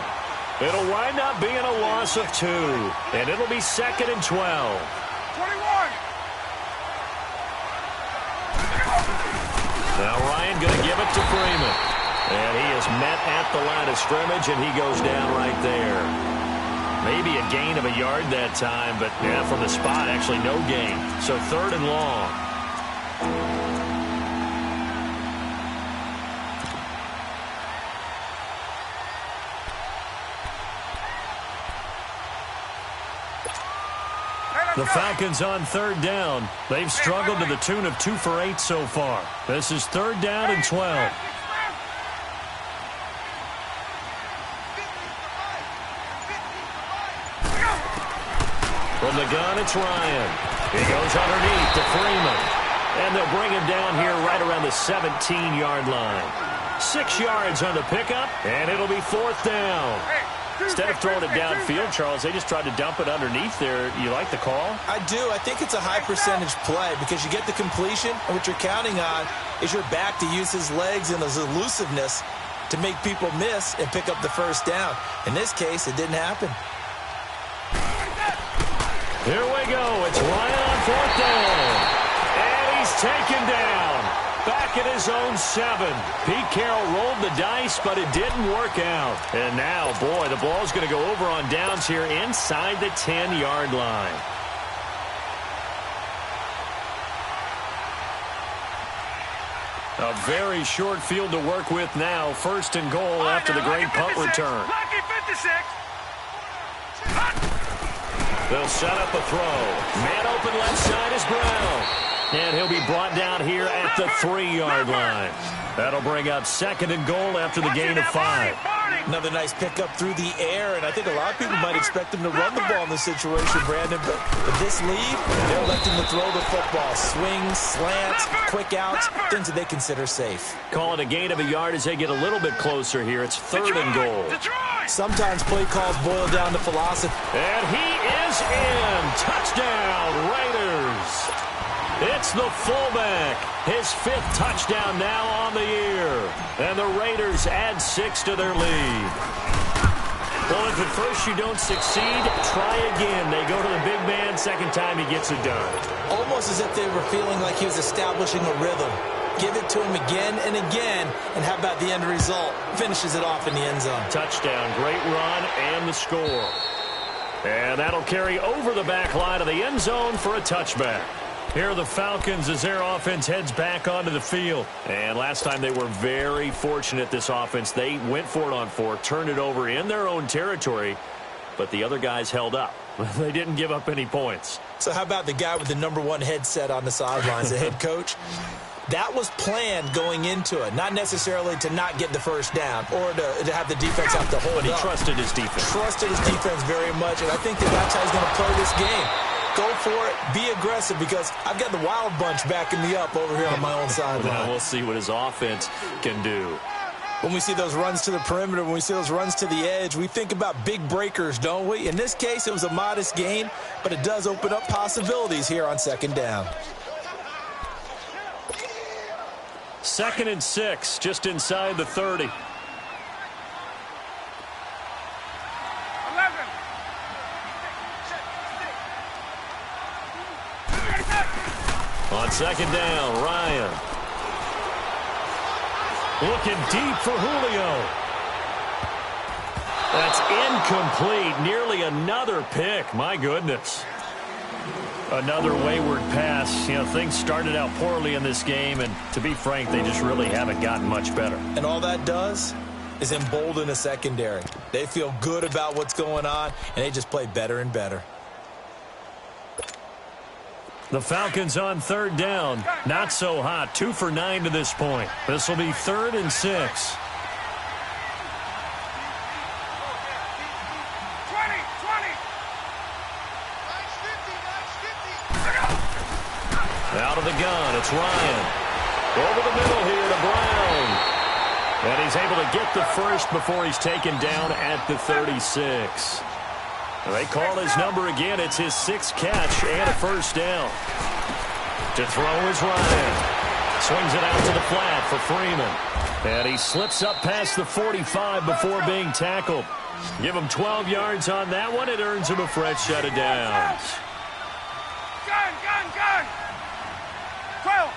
It'll wind up being a loss of 2, and it'll be 2nd and 12. 21. Now Ryan going to give it to Freeman. And he is met at the line of scrimmage, and he goes down right there. Maybe a gain of a yard that time, but from the spot, actually no gain. So 3rd and long. The Falcons on 3rd down. They've struggled to the tune of 2 for 8 so far. This is 3rd down and 12. From the gun, it's Ryan. He goes underneath to Freeman. And they'll bring him down here right around the 17-yard line. 6 yards on the pickup, and it'll be 4th down. Instead of throwing it downfield, Charles, they just tried to dump it underneath there. You like the call? I do. I think it's a high percentage play because you get the completion, and what you're counting on is your back to use his legs and his elusiveness to make people miss and pick up the first down. In this case, it didn't happen. Here we go. It's Ryan on 4th down. And he's taken down. Back at his own 7. Pete Carroll rolled the dice, but it didn't work out. And now, boy, the ball's going to go over on downs here inside the 10-yard line. A very short field to work with now. 1st and goal after the great punt return. Lucky 56. They'll set up a throw. Man open left side is Brown. And he'll be brought down here at the 3-yard line. That'll bring up 2nd and goal after the gain of 5. Another nice pickup through the air, and I think a lot of people might expect him to run the ball in this situation, Brandon. But with this lead, they're electing to throw the football. Swings, slants, quick outs, things that they consider safe. Call it a gain of a yard as they get a little bit closer here. It's 3rd and goal. Sometimes play calls boil down to philosophy. And he is in. Touchdown, Raiders. It's the fullback. His 5th touchdown now on the year. And the Raiders add 6 to their lead. Well, if at first you don't succeed, try again. They go to the big man. Second time he gets it done. Almost as if they were feeling like he was establishing a rhythm. Give it to him again and again. And how about the end result? Finishes it off in the end zone. Touchdown, great run, and the score. And that'll carry over the back line of the end zone for a touchback. Here are the Falcons as their offense heads back onto the field. And last time they were very fortunate, this offense. They went for it on 4, turned it over in their own territory, but the other guys held up. They didn't give up any points. So how about the guy with the #1 headset on the sidelines, the head coach? That was planned going into it, not necessarily to not get the first down or to have the defense have to hold But he up. trusted his defense. Trusted his defense very much, and I think that's how he's going to play this game. Go for it. Be aggressive because I've got the wild bunch backing me up over here on my own sideline. Now we'll see what his offense can do. When we see those runs to the perimeter, when we see those runs to the edge, we think about big breakers, don't we? In this case, it was a modest gain, but it does open up possibilities here on 2nd down. 2nd and 6, just inside the 30. On 2nd down, Ryan. Looking deep for Julio. That's incomplete. Nearly another pick. My goodness. Another wayward pass. You know, things started out poorly in this game, and to be frank, they just really haven't gotten much better. And all that does is embolden a secondary. They feel good about what's going on, and they just play better and better. The Falcons on 3rd down. Not so hot. 2 for 9 to this point. This will be 3rd and 6. 20, 20. Out of the gun, it's Ryan. Over the middle here to Brown. And he's able to get the first before he's taken down at the 36. They call his number again. It's his 6th catch and a first down. To throw is Ryan. Swings it out to the flat for Freeman. And he slips up past the 45 before being tackled. Give him 12 yards on that one. It earns him a fresh set of downs. Gun, gun, gun. 12.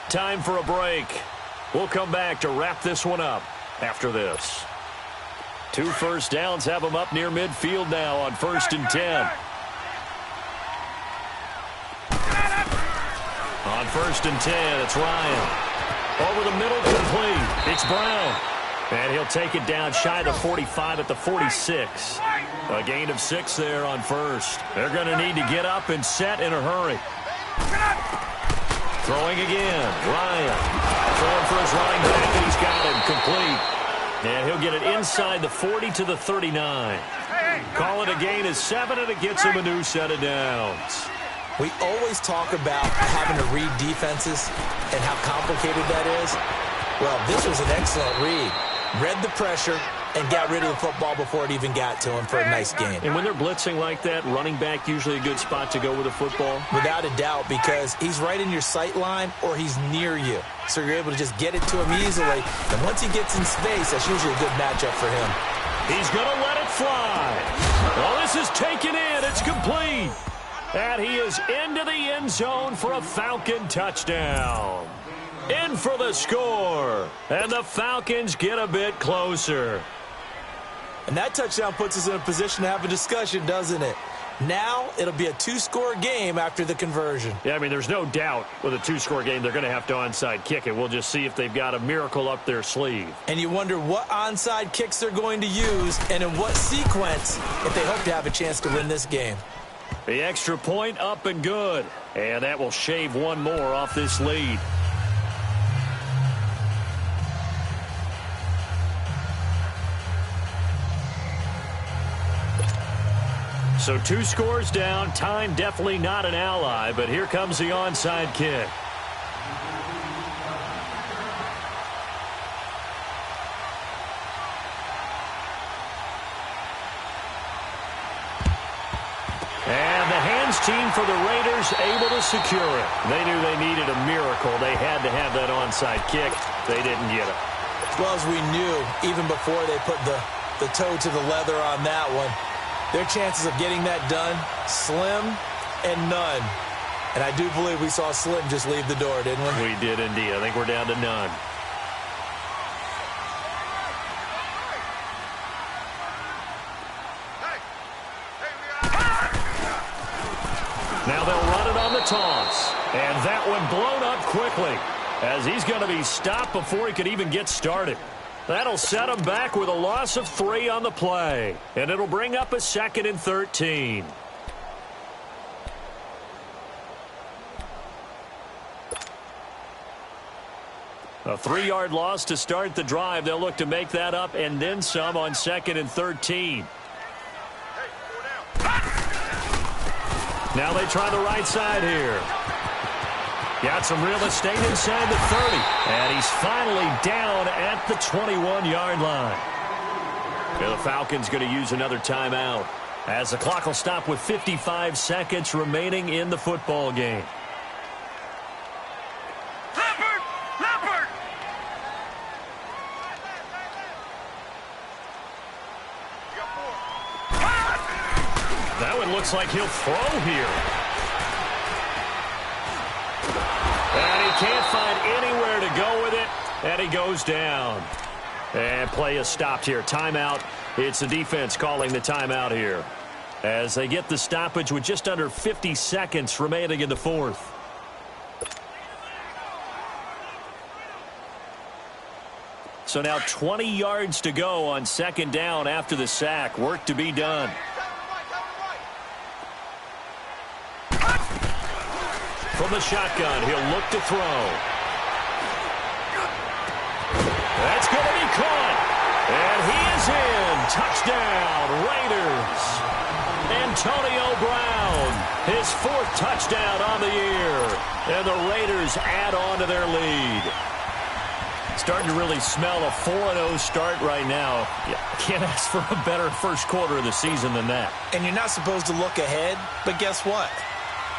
Time for a break. We'll come back to wrap this one up after this. 2 first downs have them up near midfield now on 1st and 10. On 1st and 10, it's Ryan. Over the middle, complete. It's Brown. And he'll take it down shy of the 45 at the 46. A gain of 6 there on 1st. They're going to need to get up and set in a hurry. Throwing again, Ryan. Throwing for his running back, and he's got him complete. And he'll get it inside the 40 to the 39. Call it a gain of 7, and it gets him a new set of downs. We always talk about having to read defenses and how complicated that is. Well, this was an excellent read. Read the pressure and got rid of the football before it even got to him for a nice gain. And when they're blitzing like that, running back usually a good spot to go with a football? Without a doubt, because he's right in your sight line or he's near you. So you're able to just get it to him easily. And once he gets in space, that's usually a good matchup for him. He's going to let it fly. Well, this is taken in. It's complete. And he is into the end zone for a Falcon touchdown. In for the score. And the Falcons get a bit closer. And that touchdown puts us in a position to have a discussion, doesn't it? Now it'll be a two-score game after the conversion. Yeah, I mean, there's no doubt with a two-score game they're going to have to onside kick it. We'll just see if they've got a miracle up their sleeve. And you wonder what onside kicks they're going to use and in what sequence if they hope to have a chance to win this game. The extra point up and good. And that will shave one more off this lead. So 2 scores down. Time definitely not an ally, but here comes the onside kick. And the hands team for the Raiders able to secure it. They knew they needed a miracle. They had to have that onside kick. They didn't get it. Well, as we knew, even before they put the toe to the leather on that one, their chances of getting that done, slim and none. And I do believe we saw Slim just leave the door, didn't we? We did indeed. I think we're down to none. Now they'll run it on the toss. And that one blown up quickly as he's going to be stopped before he could even get started. That'll set him back with a loss of 3 on the play. And it'll bring up a 2nd and 13. A 3-yard loss to start the drive. They'll look to make that up and then some on 2nd and 13. Now they try the right side here. Got some real estate inside the 30. And he's finally down at the 21-yard line. And the Falcons going to use another timeout as the clock will stop with 55 seconds remaining in the football game. That one looks like he'll throw here. And he can't find anywhere to go with it, and he goes down. And play is stopped here. Timeout. It's the defense calling the timeout here as they get the stoppage with just under 50 seconds remaining in the fourth. So now 20 yards to go on 2nd down after the sack. Work to be done. From the shotgun, he'll look to throw. That's going to be caught. And he is in. Touchdown, Raiders. Antonio Brown, his 4th touchdown on the year. And the Raiders add on to their lead. Starting to really smell a 4-0 start right now. Yeah, can't ask for a better first quarter of the season than that. And you're not supposed to look ahead, but guess what?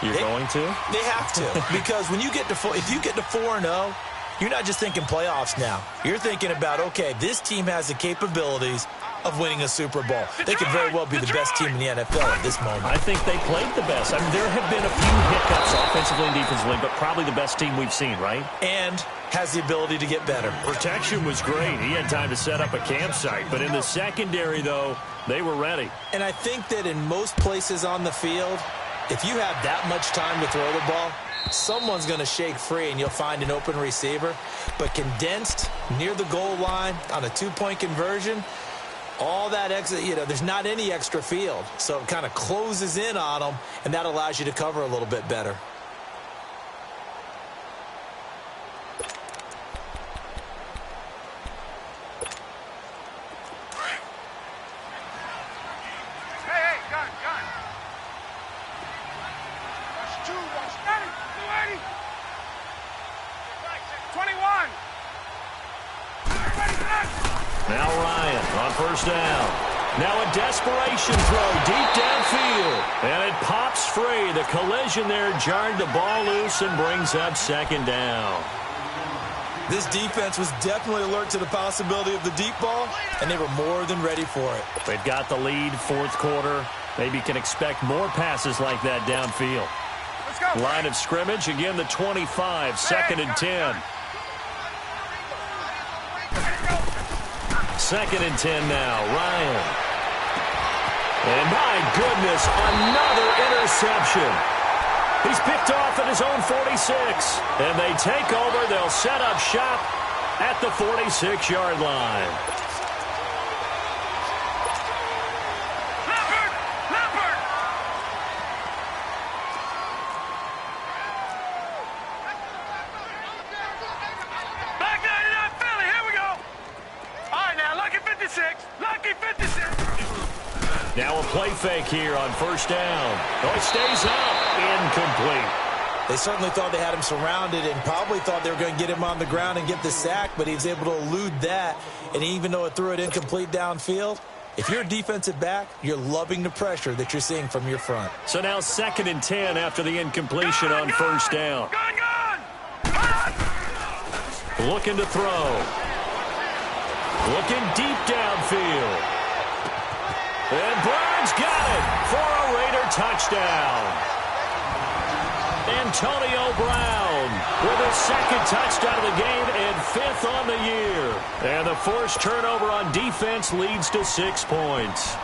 You're going to? They have to. Because when you get to if you get to 4-0, you're not just thinking playoffs now. You're thinking about, okay, this team has the capabilities of winning a Super Bowl. They could very well be the best team in the NFL at this moment. I think they played the best. I mean, there have been a few hiccups offensively and defensively, but probably the best team we've seen, right? And has the ability to get better. Protection was great. He had time to set up a campsite. But in the secondary, though, they were ready. And I think that in most places on the field, if you have that much time to throw the ball, someone's going to shake free and you'll find an open receiver. But condensed near the goal line on a 2-point conversion, all that extra, there's not any extra field. So it kind of closes in on them, and that allows you to cover a little bit better. Hey, gun. That's 2. Now Ryan on first down. Now a desperation throw deep downfield. And it pops free. The collision there jarred the ball loose and brings up second down. This defense was definitely alert to the possibility of the deep ball, and they were more than ready for it. They've got the lead, fourth quarter. Maybe can expect more passes like that downfield. Let's go. Line of scrimmage, again the 25, second and 10. Second and 10 now, Ryan. And my goodness, another interception. He's picked off at his own 46. And they take over. They'll set up shop at the 46-yard line. Back 99 Philly, here we go. All right, now, lucky 56. Lucky 56. Now a play fake here on first down. Oh, it stays up. Incomplete. They certainly thought they had him surrounded and probably thought they were going to get him on the ground and get the sack, but he was able to elude that. And even though it threw it incomplete downfield, if you're a defensive back, you're loving the pressure that you're seeing from your front. So now second and 10 after the incompletion on first down. Gun! Looking to throw. Looking deep downfield. And Brown's got it for a Raider touchdown. Antonio Brown with his second touchdown of the game and fifth on the year. And the forced turnover on defense leads to 6 points.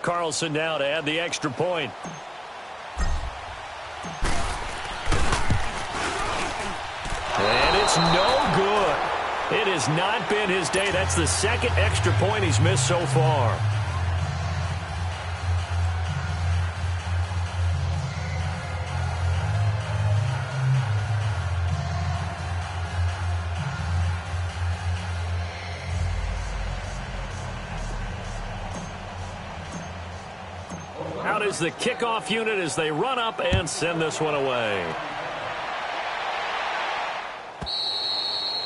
Carlson now to add the extra point. And it's no good. It has not been his day. That's the second extra point he's missed so far. Out is the kickoff unit as they run up and send this one away.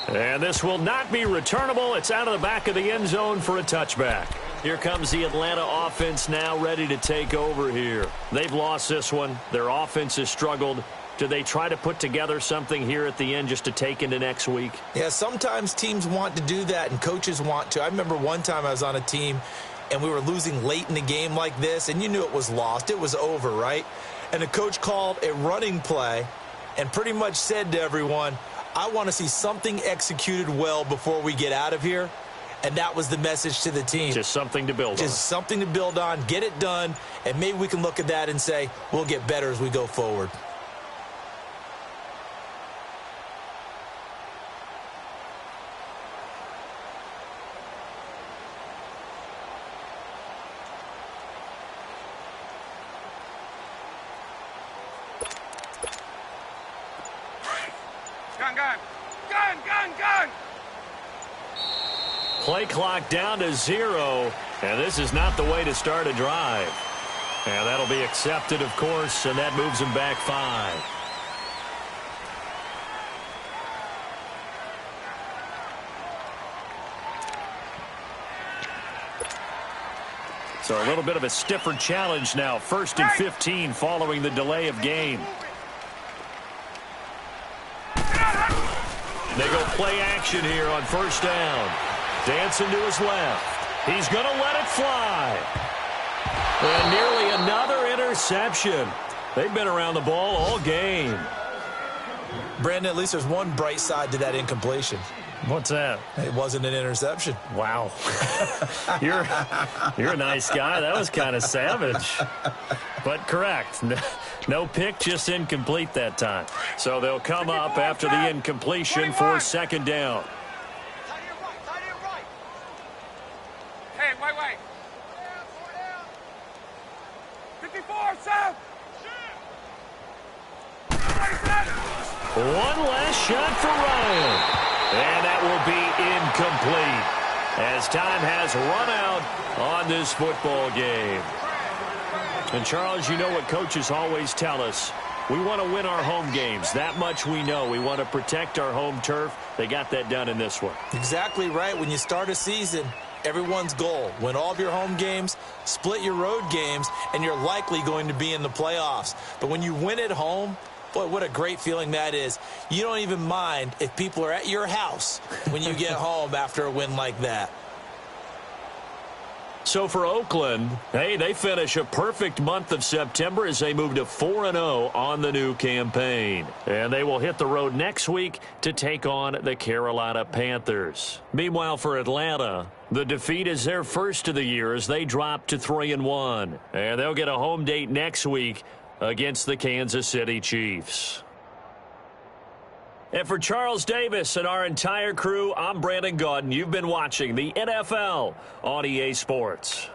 And this will not be returnable. It's out of the back of the end zone for a touchback. Here comes the Atlanta offense now ready to take over here. They've lost this one. Their offense has struggled. Do they try to put together something here at the end just to take into next week? Yeah, sometimes teams want to do that and coaches want to. I remember one time I was on a team and we were losing late in the game like this, and you knew it was lost. It was over, right? And the coach called a running play and pretty much said to everyone, I want to see something executed well before we get out of here. And that was the message to the team. Just something to build on. Just something to build on, get it done, and maybe we can look at that and say, we'll get better as we go forward. Gun! Play clock down to 0, and this is not the way to start a drive. And that'll be accepted, of course, and that moves them back 5. So a little bit of a stiffer challenge now. 1st and 15 following the delay of game. They go play action here on first down. Dancing to his left. He's going to let it fly. And nearly another interception. They've been around the ball all game. Brandon, at least there's one bright side to that incompletion. What's that? It wasn't an interception. Wow. You're a nice guy. That was kind of savage. But correct. No pick, just incomplete that time. So they'll come up after the incompletion for second down. Hey, wait. 54, Sam! One last shot for Ryan. And that will be incomplete as as time has run out on this football game. And, Charles, you know what coaches always tell us. We want to win our home games. That much we know. We want to protect our home turf. They got that done in this one. Exactly right. When you start a season, everyone's goal, win all of your home games, split your road games, and you're likely going to be in the playoffs. But when you win at home, boy, what a great feeling that is. You don't even mind if people are at your house when you get home after a win like that. So for Oakland, hey, they finish a perfect month of September as they move to 4-0 on the new campaign. And they will hit the road next week to take on the Carolina Panthers. Meanwhile, for Atlanta, the defeat is their first of the year as they drop to 3-1. And they'll get a home date next week against the Kansas City Chiefs. And for Charles Davis and our entire crew, I'm Brandon Gaudin. You've been watching the NFL on EA Sports.